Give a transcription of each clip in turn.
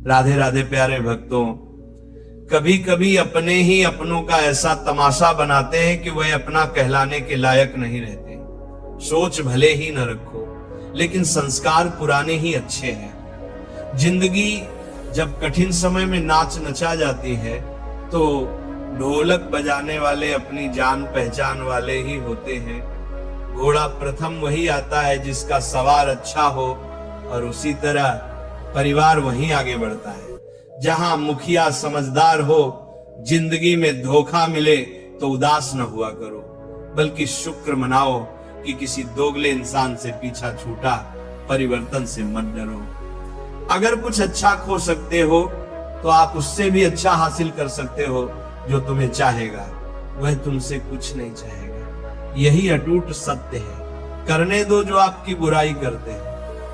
राधे राधे प्यारे भक्तों, कभी कभी अपने ही अपनों का ऐसा तमाशा बनाते हैं कि वह अपना कहलाने के लायक नहीं रहते। सोच भले ही न रखो, लेकिन संस्कार पुराने ही अच्छे हैं। जिंदगी जब कठिन समय में नाच नचा जाती है तो ढोलक बजाने वाले अपनी जान पहचान वाले ही होते हैं। घोड़ा प्रथम वही आता है जिसका सवार अच्छा हो, और उसी तरह परिवार वहीं आगे बढ़ता है। जहां मुखिया समझदार हो, जिंदगी में धोखा मिले तो उदास न हुआ करो, बल्कि शुक्र मनाओ कि किसी दोगले इंसान से पीछा छूटा। परिवर्तन से मत डरो। अगर कुछ अच्छा खो सकते हो तो आप उससे भी अच्छा हासिल कर सकते हो। जो तुम्हें चाहेगा वह तुमसे कुछ नहीं चाहेगा। यही अटूट सत्य है। करने दो जो आपकी बुराई करते हैं।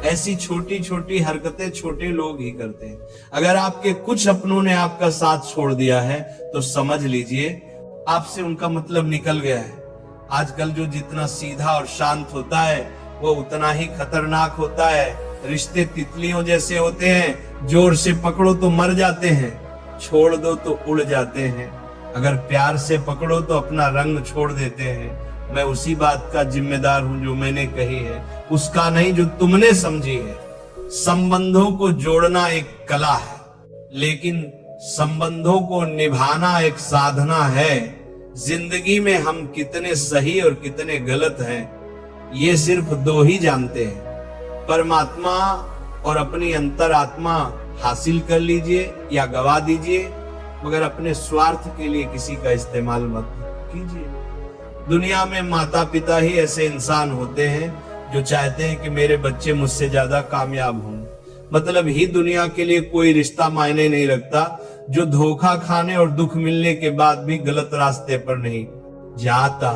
ऐसी छोटी छोटी हरकतें छोटे लोग ही करते हैं। अगर आपके कुछ अपनों ने आपका साथ छोड़ दिया है तो समझ लीजिए आपसे उनका मतलब निकल गया है। आजकल जो जितना सीधा और शांत होता है वो उतना ही खतरनाक होता है। रिश्ते तितलियों जैसे होते हैं, जोर से पकड़ो तो मर जाते हैं, छोड़ दो तो उड़ जाते हैं। अगर प्यार से पकड़ो तो अपना रंग छोड़ देते हैं। मैं उसी बात का जिम्मेदार हूं जो मैंने कही है, उसका नहीं जो तुमने समझी है। संबंधों को जोड़ना एक कला है, लेकिन संबंधों को निभाना एक साधना है। जिंदगी में हम कितने सही और कितने गलत हैं, ये सिर्फ दो ही जानते हैं। परमात्मा और अपनी अंतरात्मा हासिल कर लीजिए या गवा दीजिए, मगर अपने स्वार्थ के लिए किसी का इस्तेमाल मत कीजिए। दुनिया में माता पिता ही ऐसे इंसान होते हैं जो चाहते हैं कि मेरे बच्चे मुझसे ज्यादा कामयाब हों। मतलब ही दुनिया के लिए कोई रिश्ता मायने नहीं रखता जो धोखा खाने और दुख मिलने के बाद भी गलत रास्ते पर नहीं जाता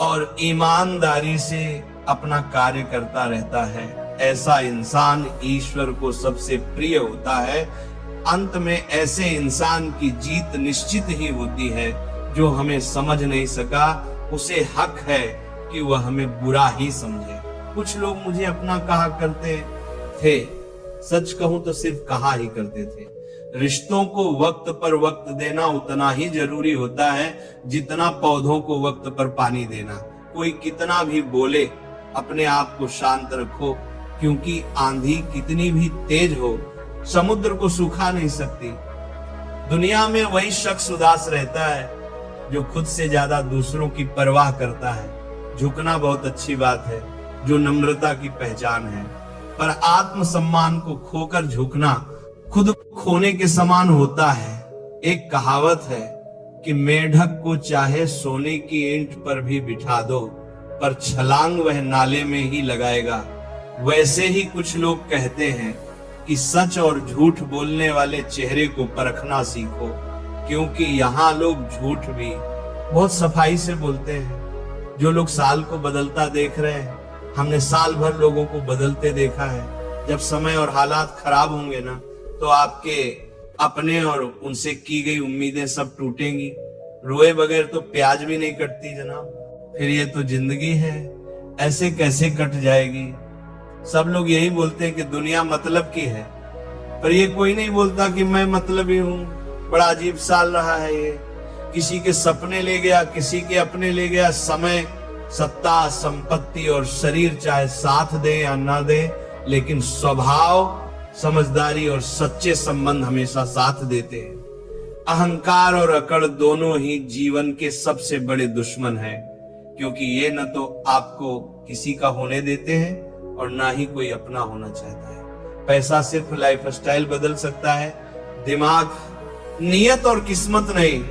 और ईमानदारी से अपना कार्य करता रहता है। ऐसा इंसान ईश्वर को सबसे प्रिय होता है। अंत में ऐसे इंसान की जीत निश्चित ही होती है। जो हमें समझ नहीं सका उसे हक है कि वह हमें बुरा ही समझे। कुछ लोग मुझे अपना कहा करते थे, सच कहूं तो सिर्फ कहा ही करते थे। रिश्तों को वक्त पर वक्त देना उतना ही जरूरी होता है जितना पौधों को वक्त पर पानी देना। कोई कितना भी बोले, अपने आप को शांत रखो, क्योंकि आंधी कितनी भी तेज हो समुद्र को सुखा नहीं सकती। दुनिया में वही शख्स उदास रहता है जो खुद से ज्यादा दूसरों की परवाह करता है। झुकना बहुत अच्छी बात है, जो नम्रता की पहचान है, पर आत्मसम्मान को खोकर झुकना खुद खोने के समान होता है। एक कहावत है कि मेढक को चाहे सोने की ईंट पर भी बिठा दो, पर छलांग वह नाले में ही लगाएगा। वैसे ही कुछ लोग कहते हैं कि सच और झूठ बोलने वाले चेहरे को परखना सीखो, क्योंकि यहाँ लोग झूठ भी बहुत सफाई से बोलते हैं। जो लोग साल को बदलता देख रहे हैं, हमने साल भर लोगों को बदलते देखा है। जब समय और हालात खराब होंगे ना, तो आपके अपने और उनसे की गई उम्मीदें सब टूटेंगी। रोए बगैर तो प्याज भी नहीं कटती जनाब। फिर ये तो जिंदगी है, ऐसे कैसे कट जाएगी। सब लोग यही बोलते हैं कि दुनिया मतलब की है, पर ये कोई नहीं बोलता कि मैं मतलबी हूँ। बड़ा अजीब साल रहा है ये। किसी के सपने ले गया, किसी के अपने ले गया। समय, सत्ता, संपत्ति और शरीर चाहे साथ दे या ना दे, लेकिन स्वभाव, समझदारी और सच्चे संबंध हमेशा साथ देते हैं। अहंकार और अकड़ दोनों ही जीवन के सबसे बड़े दुश्मन हैं, क्योंकि ये न तो आपको किसी का होने देते हैं और ना ही कोई अपना होना चाहता है। पैसा सिर्फ लाइफस्टाइल बदल सकता है, दिमाग, नियत और किस्मत नहीं।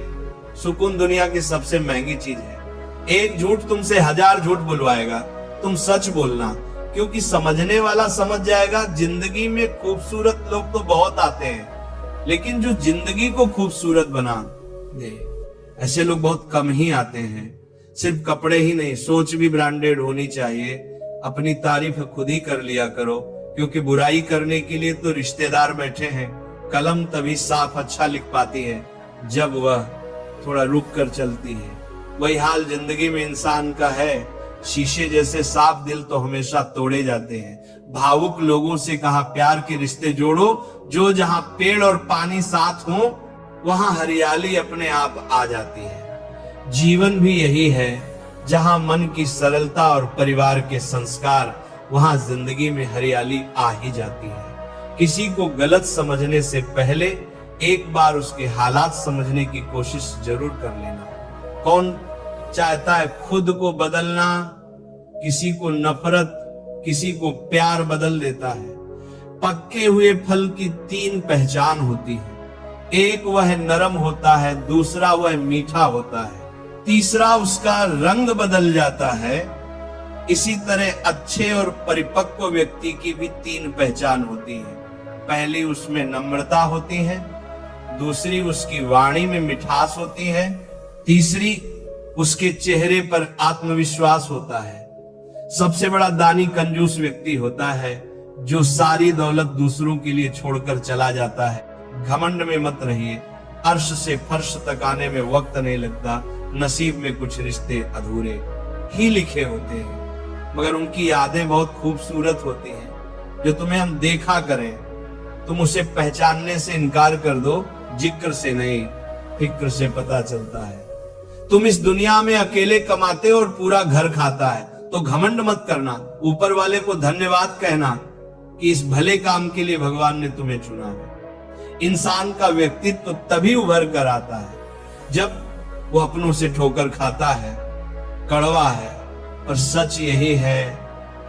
सुकून दुनिया की सबसे महंगी चीज है। एक झूठ तुमसे 1000 झूठ बुलवाएगा। तुम सच बोलना, क्योंकि समझने वाला समझ जाएगा। जिंदगी में खूबसूरत लोग तो बहुत आते हैं, लेकिन जो जिंदगी को खूबसूरत बना दे, ऐसे लोग बहुत कम ही आते हैं। सिर्फ कपड़े ही नहीं, सोच भी ब्रांडेड होनी चाहिए। अपनी तारीफ खुद ही कर लिया करो, क्योंकि बुराई करने के लिए तो रिश्तेदार बैठे हैं। कलम तभी साफ अच्छा लिख पाती है जब वह थोड़ा रुक कर चलती है। वही हाल जिंदगी में इंसान का है। शीशे जैसे साफ दिल तो हमेशा तोड़े जाते हैं। भावुक लोगों से कहा प्यार के रिश्ते जोड़ो, जो जहां पेड़ और पानी साथ हो वहां हरियाली अपने आप आ जाती है। जीवन भी यही है, जहां मन की सरलता और परिवार के संस्कार, वहां जिंदगी में हरियाली आ ही जाती है। किसी को गलत समझने से पहले एक बार उसके हालात समझने की कोशिश जरूर कर लेना। कौन चाहता है खुद को बदलना? किसी को नफरत, किसी को प्यार बदल देता है। पक्के हुए फल की 3 पहचान होती है। एक वह नरम होता है, दूसरा वह मीठा होता है, तीसरा उसका रंग बदल जाता है। इसी तरह अच्छे और परिपक्व व्यक्ति की भी 3 पहचान होती है। पहली उसमें नम्रता होती है, दूसरी उसकी वाणी में मिठास होती है, तीसरी उसके चेहरे पर आत्मविश्वास होता है। सबसे बड़ा दानी कंजूस व्यक्ति होता है, जो सारी दौलत दूसरों के लिए छोड़कर चला जाता है। घमंड में मत रहिए, अर्श से फर्श तक आने में वक्त नहीं लगता। नसीब में कुछ रिश्ते अधूरे ही लिखे होते हैं, मगर उनकी यादें बहुत खूबसूरत होती हैं। जो तुम्हें हम देखा करें, तुम उसे पहचानने से इनकार कर दो, जिक्र से नहीं फिक्र से पता चलता है। तुम इस दुनिया में अकेले कमाते हो और पूरा घर खाता है, तो घमंड मत करना, ऊपर वाले को धन्यवाद कहना कि इस भले काम के लिए भगवान ने तुम्हें चुना है। इंसान का व्यक्तित्व तभी उभर कर आता है जब वो अपनों से ठोकर खाता है। कड़वा है और सच यही है,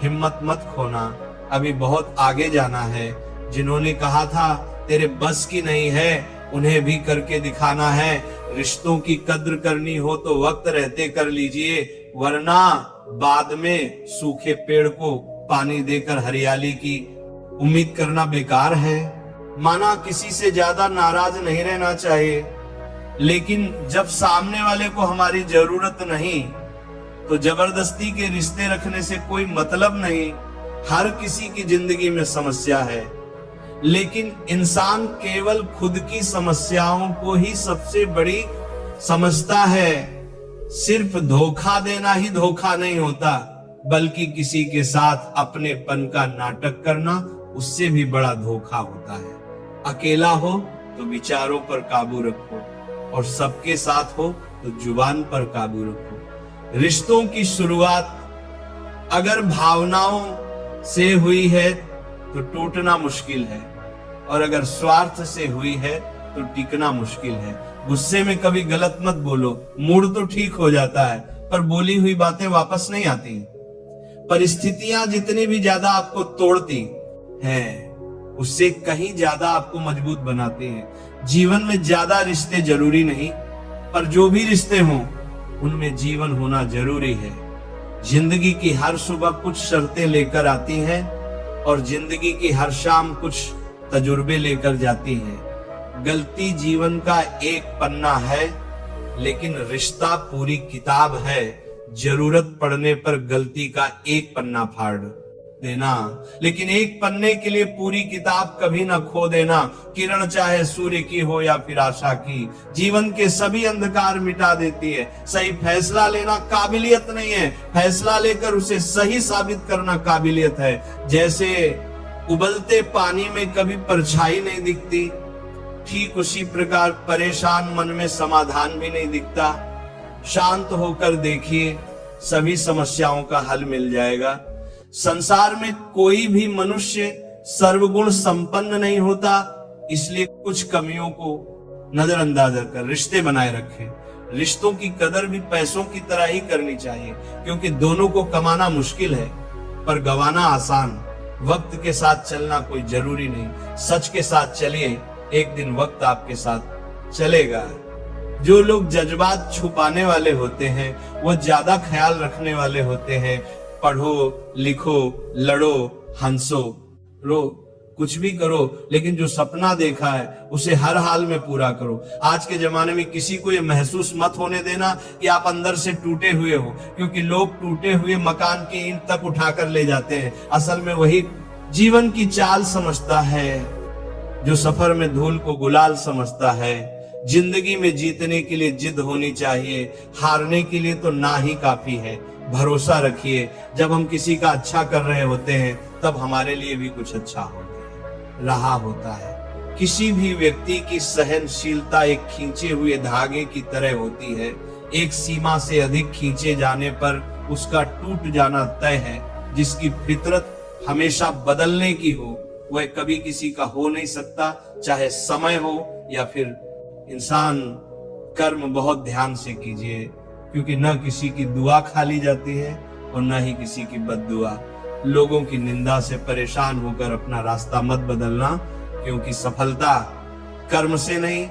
हिम्मत मत खोना, अभी बहुत आगे जाना है। जिन्होंने कहा था तेरे बस की नहीं है, उन्हें भी करके दिखाना है। रिश्तों की कद्र करनी हो तो वक्त रहते कर लीजिए, वरना बाद में सूखे पेड़ को पानी देकर हरियाली की उम्मीद करना बेकार है। माना किसी से ज्यादा नाराज नहीं रहना चाहिए, लेकिन जब सामने वाले को हमारी जरूरत नहीं तो जबरदस्ती के रिश्ते रखने से कोई मतलब नहीं। हर किसी की जिंदगी में समस्या है, लेकिन इंसान केवल खुद की समस्याओं को ही सबसे बड़ी समझता है। सिर्फ धोखा देना ही धोखा नहीं होता, बल्कि किसी के साथ अपनेपन का नाटक करना उससे भी बड़ा धोखा होता है। अकेला हो तो विचारों पर काबू रखो, और सबके साथ हो तो जुबान पर काबू रखो। रिश्तों की शुरुआत अगर भावनाओं से हुई है तो टूटना मुश्किल है, और अगर स्वार्थ से हुई है तो टिकना मुश्किल है। गुस्से में कभी गलत मत बोलो, मूड तो ठीक हो जाता है, पर बोली हुई बातें वापस नहीं आती। परिस्थितियां जितनी भी ज्यादा आपको तोड़ती हैं, उससे कहीं ज्यादा आपको मजबूत बनाते हैं। जीवन में ज्यादा रिश्ते जरूरी नहीं, पर जो भी रिश्ते हों उनमें जीवन होना जरूरी है। जिंदगी की हर सुबह कुछ शर्तें लेकर आती हैं, और जिंदगी की हर शाम कुछ तजुर्बे लेकर जाती है। गलती जीवन का एक पन्ना है, लेकिन रिश्ता पूरी किताब है। जरूरत पड़ने पर गलती का एक पन्ना फाड़ देना, लेकिन एक पन्ने के लिए पूरी किताब कभी ना खो देना। किरण चाहे सूर्य की हो या फिर आशा की, जीवन के सभी अंधकार मिटा देती है। सही फैसला लेना काबिलियत नहीं है, फैसला लेकर उसे सही साबित करना काबिलियत है। जैसे उबलते पानी में कभी परछाई नहीं दिखती, ठीक उसी प्रकार परेशान मन में समाधान भी नहीं दिखता। शांत होकर देखिए, सभी समस्याओं का हल मिल जाएगा। संसार में कोई भी मनुष्य सर्वगुण संपन्न नहीं होता, इसलिए कुछ कमियों को नजरअंदाज कर रिश्ते बनाए रखें। रिश्तों की कदर भी पैसों की तरह ही करनी चाहिए, क्योंकि दोनों को कमाना मुश्किल है पर गंवाना आसान। वक्त के साथ चलना कोई जरूरी नहीं, सच के साथ चलिए, एक दिन वक्त आपके साथ चलेगा। जो लोग जज्बात छुपाने वाले होते हैं, वो ज्यादा ख्याल रखने वाले होते हैं। पढ़ो, लिखो, लड़ो, हंसो, रो, कुछ भी करो, लेकिन जो सपना देखा है उसे हर हाल में पूरा करो। आज के जमाने में किसी को ये महसूस मत होने देना कि आप अंदर से टूटे हुए हो, क्योंकि लोग टूटे हुए मकान की ईंट तक उठाकर ले जाते हैं। असल में वही जीवन की चाल समझता है, जो सफर में धूल को गुलाल समझता है। जिंदगी में जीतने के लिए जिद होनी चाहिए, हारने के लिए तो ना ही काफी है। भरोसा रखिए, जब हम किसी का अच्छा कर रहे होते हैं तब हमारे लिए भी कुछ अच्छा रहा होता है। किसी भी व्यक्ति की सहनशीलता एक खींचे हुए धागे की तरह होती है। एक सीमा से अधिक खींचे जाने पर उसका टूट जाना तय है। जिसकी फितरत हमेशा बदलने की हो वह कभी किसी का हो नहीं सकता, चाहे समय हो या फिर इंसान। कर्म बहुत ध्यान से कीजिए, क्योंकि न किसी की दुआ खाली जाती है और न ही किसी की बद्दुआ। लोगों की निंदा से परेशान होकर अपना रास्ता मत बदलना, क्योंकि सफलता कर्म से नहीं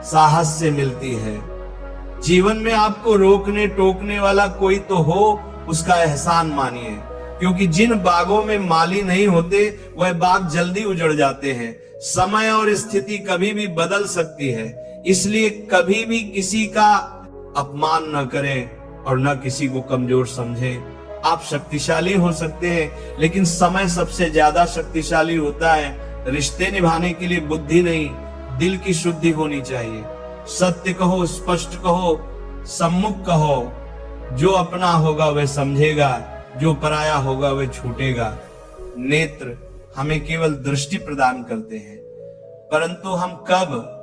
साहस से मिलती है। जीवन में आपको रोकने टोकने वाला कोई तो हो, उसका एहसान मानिए, क्योंकि जिन बागों में माली नहीं होते वह बाग जल्दी उजड़ जाते हैं। समय और स्थिति कभी भी बदल सकती है, इसलिए कभी भी किसी का अपमान न करें और न किसी को कमजोर समझें। आप शक्तिशाली हो सकते हैं, लेकिन समय सबसे ज्यादा शक्तिशाली होता है। रिश्ते निभाने के लिए बुद्धि नहीं, दिल की शुद्धि होनी चाहिए। सत्य कहो, स्पष्ट कहो, सम्मुख कहो। जो अपना होगा वह समझेगा, जो पराया होगा वह छूटेगा। नेत्र हमें केवल दृष्टि प्रदान करते हैं, परंतु हम कब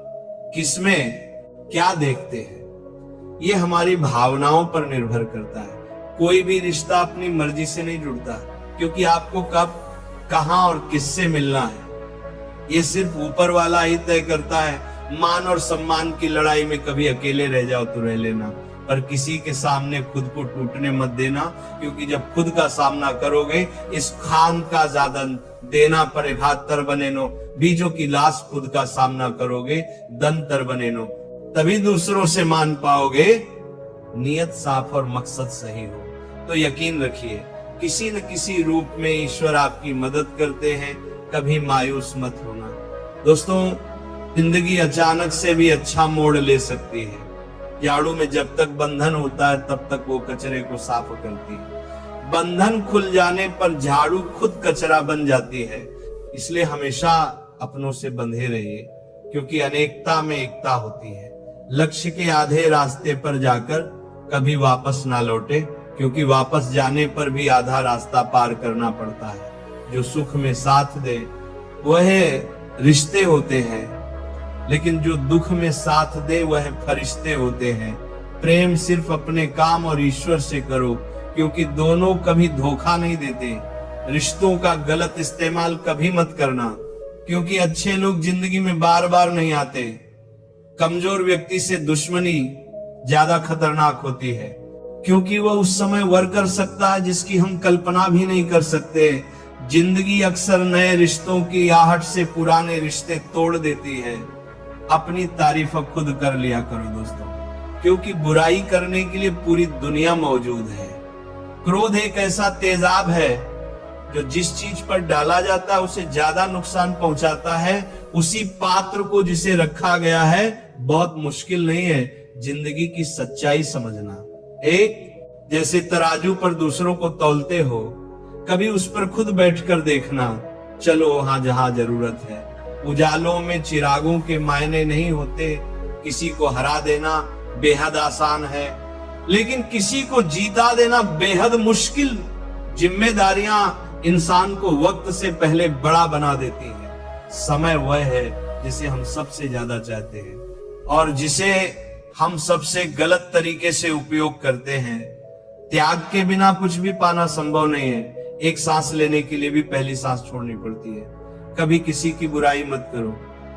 किसमें क्या देखते हैं ये हमारी भावनाओं पर निर्भर करता है। कोई भी रिश्ता अपनी मर्जी से नहीं जुड़ता, क्योंकि आपको कब कहां और किससे मिलना है ये सिर्फ ऊपर वाला ही तय करता है। मान और सम्मान की लड़ाई में कभी अकेले रह जाओ तो रह लेना, पर किसी के सामने खुद को टूटने मत देना, क्योंकि जब खुद का सामना करोगे इस खान का जादन देना परे भातर बने नो, बीजों की लाश खुद का सामना करोगे दंतर बने नो, तभी दूसरों से मान पाओगे नियत साफ और मकसद सही हो। तो यकीन रखिए किसी न किसी रूप में ईश्वर आपकी मदद करते हैं, कभी मायूस मत होना। दोस्तों, जिंदगी अचानक से भी अच्छा मोड़ ले सकती है। झाड़ू में जब तक बंधन होता है तब तक वो कचरे को साफ करती है। बंधन खुल जाने पर झाड़ू खुद कचरा बन जाती है। इसलिए हमेशा अपनों से बंधे रहिए, क्योंकि अनेकता में एकता होती है। लक्ष्य के आधे रास्ते पर जाकर कभी वापस ना लौटे, क्योंकि वापस जाने पर भी आधा रास्ता पार करना पड़ता है। जो सुख में साथ दे वह रिश्ते होते हैं, लेकिन जो दुख में साथ दे वह फरिश्ते होते हैं। प्रेम सिर्फ अपने काम और ईश्वर से करो, क्योंकि दोनों कभी धोखा नहीं देते। रिश्तों का गलत इस्तेमाल कभी मत करना, क्योंकि अच्छे लोग जिंदगी में बार बार नहीं आते। कमजोर व्यक्ति से दुश्मनी ज्यादा खतरनाक होती है, क्योंकि वह उस समय वह कर सकता है जिसकी हम कल्पना भी नहीं कर सकते। जिंदगी अक्सर नए रिश्तों की आहट से पुराने रिश्ते तोड़ देती है। अपनी तारीफ खुद कर लिया करो दोस्तों, क्योंकि बुराई करने के लिए पूरी दुनिया मौजूद है। क्रोध एक ऐसा तेजाब है जो जिस चीज पर डाला जाता है उसे ज्यादा नुकसान पहुंचाता है। उसी पात्र को जिसे रखा गया है बहुत मुश्किल नहीं है जिंदगी की सच्चाई समझना। एक जैसे तराजू पर दूसरों को तौलते हो, कभी उस पर खुद बैठकर देखना। चलो वहां जहां जरूरत है। उजालों में चिरागों के मायने नहीं होते। किसी को हरा देना बेहद आसान है, लेकिन किसी को जीता देना बेहद मुश्किल। जिम्मेदारियां इंसान को वक्त से पहले बड़ा बना देती है। समय वह है जिसे हम सबसे ज्यादा चाहते हैं और जिसे हम सबसे गलत तरीके से उपयोग करते हैं। त्याग के बिना कुछ भी पाना संभव नहीं है। एक सांस लेने के लिए भी पहली सांस छोड़नी पड़ती है। कभी किसी की बुराई मत करो,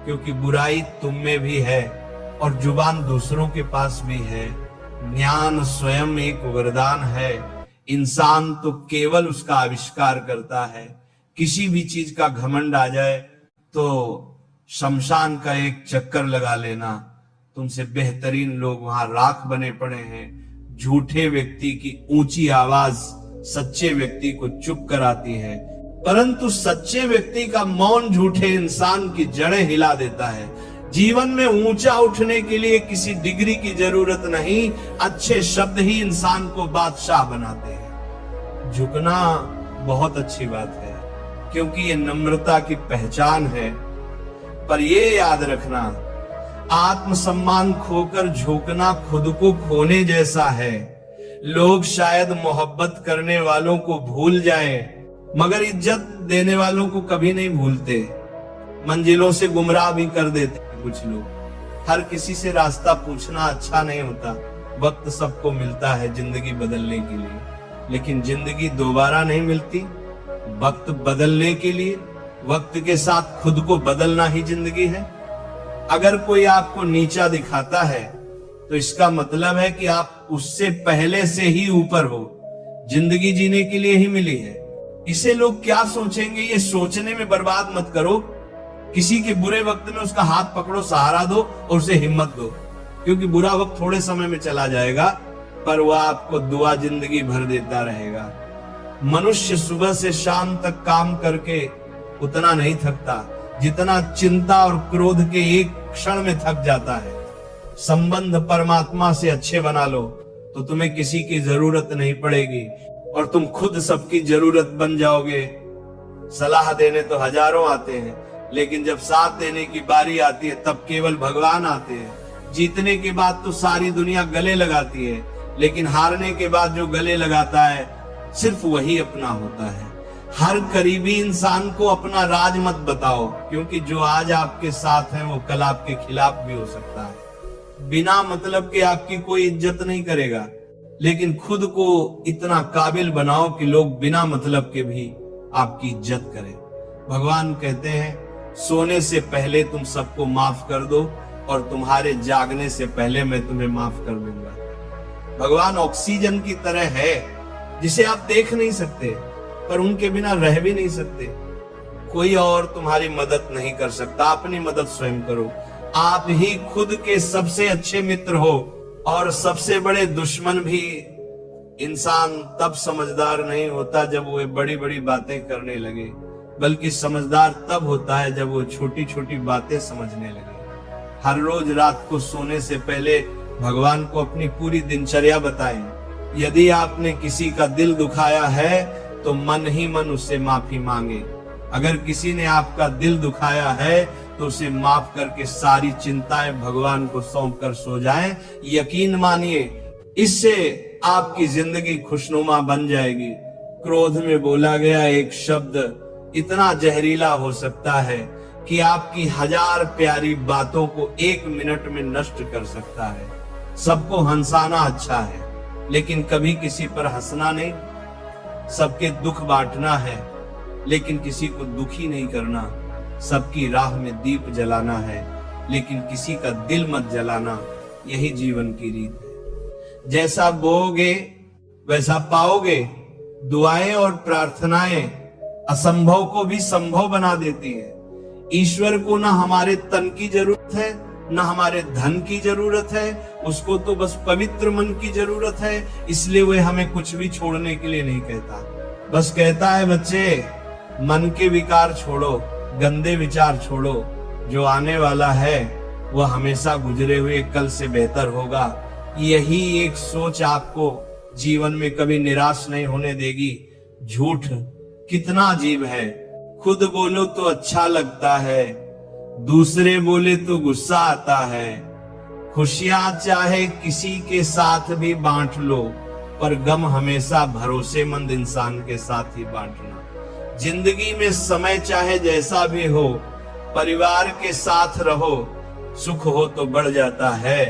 क्योंकि बुराई तुम में भी है और जुबान दूसरों के पास भी है। ज्ञान स्वयं एक वरदान है। इंसान तो केवल उसका आविष्कार करता है। किसी भी चीज का घमंड आ जाए तो शमशान का एक चक्कर लगा लेना। तुमसे बेहतरीन लोग वहां राख बने पड़े हैं। झूठे व्यक्ति की ऊंची आवाज सच्चे व्यक्ति को चुप कराती है, परंतु सच्चे व्यक्ति का मौन झूठे इंसान की जड़ें हिला देता है। जीवन में ऊंचा उठने के लिए किसी डिग्री की जरूरत नहीं, अच्छे शब्द ही इंसान को बादशाह बनाते हैं। झुकना बहुत अच्छी बात है, क्योंकि ये नम्रता की पहचान है। पर ये याद रखना, आत्मसम्मान खोकर झुकना खुद को खोने जैसा है। लोग शायद मोहब्बत करने वालों को भूल जाएं, मगर इज्जत देने वालों को कभी नहीं भूलते। मंजिलों से गुमराह भी कर देते हैं कुछ लोग। हर किसी से रास्ता पूछना अच्छा नहीं होता। वक्त सबको मिलता है जिंदगी बदलने के लिए, लेकिन जिंदगी दोबारा नहीं मिलती। वक्त बदलने के लिए वक्त के साथ खुद को बदलना ही जिंदगी है। अगर कोई आपको नीचा दिखाता है तो इसका मतलब है कि आप उससे पहले से ही ऊपर हो। जिंदगी जीने के लिए ही मिली है। इसे लोग क्या सोचेंगे ये सोचने में बर्बाद मत करो। किसी के बुरे वक्त में उसका हाथ पकड़ो, सहारा दो और उसे हिम्मत दो, क्योंकि बुरा वक्त थोड़े समय में चला जाएगा, पर वह आपको दुआ जिंदगी भर देता रहेगा। मनुष्य सुबह से शाम तक काम करके उतना नहीं थकता जितना चिंता और क्रोध के एक क्षण में थक जाता है। संबंध परमात्मा से अच्छे बना लो तो तुम्हें किसी की जरूरत नहीं पड़ेगी और तुम खुद सबकी जरूरत बन जाओगे। सलाह देने तो हजारों आते हैं, लेकिन जब साथ देने की बारी आती है तब केवल भगवान आते हैं। जीतने के बाद तो सारी दुनिया गले लगाती है, लेकिन हारने के बाद जो गले लगाता है सिर्फ वही अपना होता है। हर करीबी इंसान को अपना राज मत बताओ, क्योंकि जो आज आपके साथ है वो कल आपके खिलाफ भी हो सकता है। बिना मतलब के आपकी कोई इज्जत नहीं करेगा, लेकिन खुद को इतना काबिल बनाओ कि लोग बिना मतलब के भी आपकी इज्जत करें। भगवान कहते हैं सोने से पहले तुम सबको माफ कर दो और तुम्हारे जागने से पहले मैं तुम्हें माफ कर दूंगा। भगवान ऑक्सीजन की तरह है जिसे आप देख नहीं सकते, पर उनके बिना रह भी नहीं सकते। कोई और तुम्हारी मदद नहीं कर सकता, अपनी मदद स्वयं करो। आप ही खुद के सबसे अच्छे मित्र हो और सबसे बड़े दुश्मन भी। इंसान तब समझदार नहीं होता जब वो बड़ी बड़ी बातें करने लगे, बल्कि समझदार तब होता है जब वो छोटी छोटी बातें समझने लगे। हर रोज रात को सोने से पहले भगवान को अपनी पूरी दिनचर्या बताएं। यदि आपने किसी का दिल दुखाया है तो मन ही मन उससे माफी मांगे। अगर किसी ने आपका दिल दुखाया है तो उसे माफ करके सारी चिंताएं भगवान को सौंप कर सो जाएं। यकीन मानिए, इससे आपकी जिंदगी खुशनुमा बन जाएगी। क्रोध में बोला गया एक शब्द इतना जहरीला हो सकता है कि आपकी 1000 प्यारी बातों को 1 मिनट में नष्ट कर सकता है। सबको हंसाना अच्छा है, लेकिन कभी किसी पर हंसना नहीं। सबके दुख बांटना है, लेकिन किसी को दुखी नहीं करना। सबकी राह में दीप जलाना है, लेकिन किसी का दिल मत जलाना। यही जीवन की रीत है। जैसा बोओगे वैसा पाओगे। दुआएं और प्रार्थनाएं असंभव को भी संभव बना देती है। ईश्वर को ना हमारे तन की जरूरत है, ना हमारे धन की जरूरत है। उसको तो बस पवित्र मन की जरूरत है। इसलिए वह हमें कुछ भी छोड़ने के लिए नहीं कहता। बस कहता है बच्चे, मन के विकार छोड़ो, गंदे विचार छोड़ो। जो आने वाला है वह हमेशा गुजरे हुए कल से बेहतर होगा। यही एक सोच आपको जीवन में कभी निराश नहीं होने देगी। झूठ कितना अजीब है। खुद बोलो तो अच्छा लगता है, दूसरे बोले तो गुस्सा आता है। खुशियां चाहे किसी के साथ भी बांट लो, पर गम हमेशा भरोसेमंद इंसान के साथ ही बांटना। जिंदगी में समय चाहे जैसा भी हो, परिवार के साथ रहो। सुख हो तो बढ़ जाता है,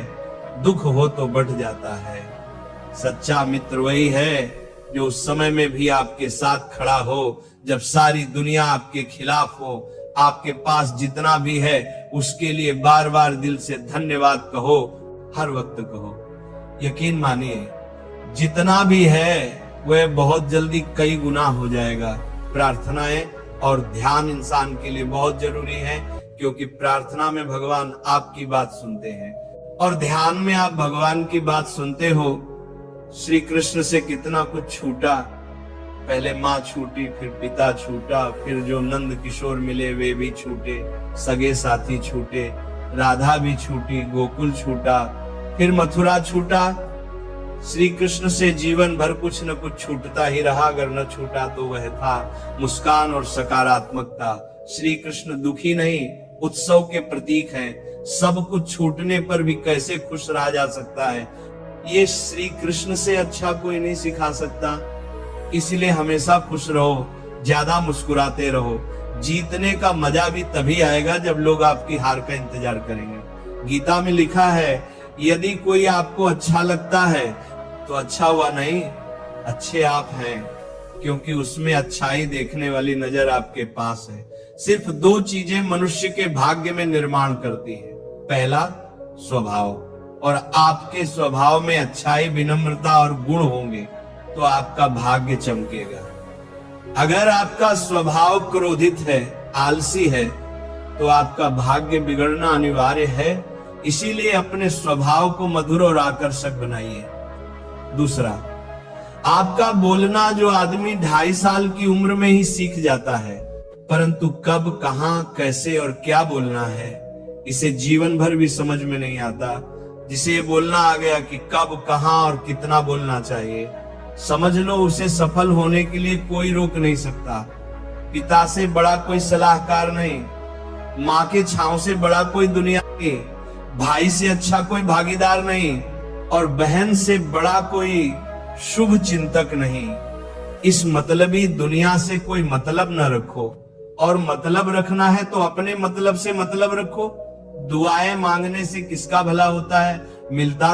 दुख हो तो बढ़ जाता है। सच्चा मित्र वही है जो उस समय में भी आपके साथ खड़ा हो, जब सारी दुनिया आपके खिलाफ हो। आपके पास जितना भी है उसके लिए बार बार दिल से धन्यवाद कहो, हर वक्त कहो। यकीन मानिए, जितना भी है वह बहुत जल्दी कई गुना हो जाएगा। प्रार्थनाएं और ध्यान इंसान के लिए बहुत जरूरी है, क्योंकि प्रार्थना में भगवान आपकी बात सुनते हैं और ध्यान में आप भगवान की बात सुनते हो। श्री कृष्ण से कितना कुछ छूटा। पहले माँ छूटी, फिर पिता छूटा, फिर जो नंद किशोर मिले वे भी छूटे, सगे साथी छूटे, राधा भी छूटी, गोकुल छूटा, फिर मथुरा छूटा। श्री कृष्ण से जीवन भर कुछ न कुछ छूटता ही रहा। अगर न छूटा तो वह था मुस्कान और सकारात्मकता। श्री कृष्ण दुखी नहीं, उत्सव के प्रतीक हैं। सब कुछ छूटने पर भी कैसे खुश रहा जा सकता है। ये श्री कृष्ण से अच्छा कोई नहीं सिखा सकता। इसलिए हमेशा खुश रहो, ज्यादा मुस्कुराते रहो। जीतने का मजा भी तभी आएगा जब लोग आपकी हार का इंतजार करेंगे। गीता में लिखा है, यदि कोई आपको अच्छा लगता है तो अच्छा हुआ नहीं, अच्छे आप हैं, क्योंकि उसमें अच्छाई देखने वाली नजर आपके पास है। सिर्फ 2 चीजें मनुष्य के भाग्य में निर्माण करती है। पहला स्वभाव, और आपके स्वभाव में अच्छाई, विनम्रता और गुण होंगे तो आपका भाग्य चमकेगा। अगर आपका स्वभाव क्रोधित है, आलसी है, तो आपका भाग्य बिगड़ना अनिवार्य है। इसीलिए अपने स्वभाव को मधुर और आकर्षक बनाइए। दूसरा, आपका बोलना जो आदमी 2.5 साल की उम्र में ही सीख जाता है, परंतु कब, कहां, कैसे और क्या बोलना है, इसे जीवन भर भी समझ में नहीं आता। जिसे ये बोलना आ गया कि कब, कहां और कितना बोलना चाहिए, समझ लो उसे सफल होने के लिए कोई रोक नहीं सकता। पिता से बड़ा कोई सलाहकार नहीं, माँ के छांव से बड़ा कोई दुनिया नहीं, भाई से अच्छा कोई भागीदार नहीं, और बहन से बड़ा कोई शुभ चिंतक नहीं। इस मतलबी दुनिया से कोई मतलब न रखो, और मतलब रखना है तो अपने मतलब से मतलब रखो। दुआएं मांगने से किसका भला होता है? मिलता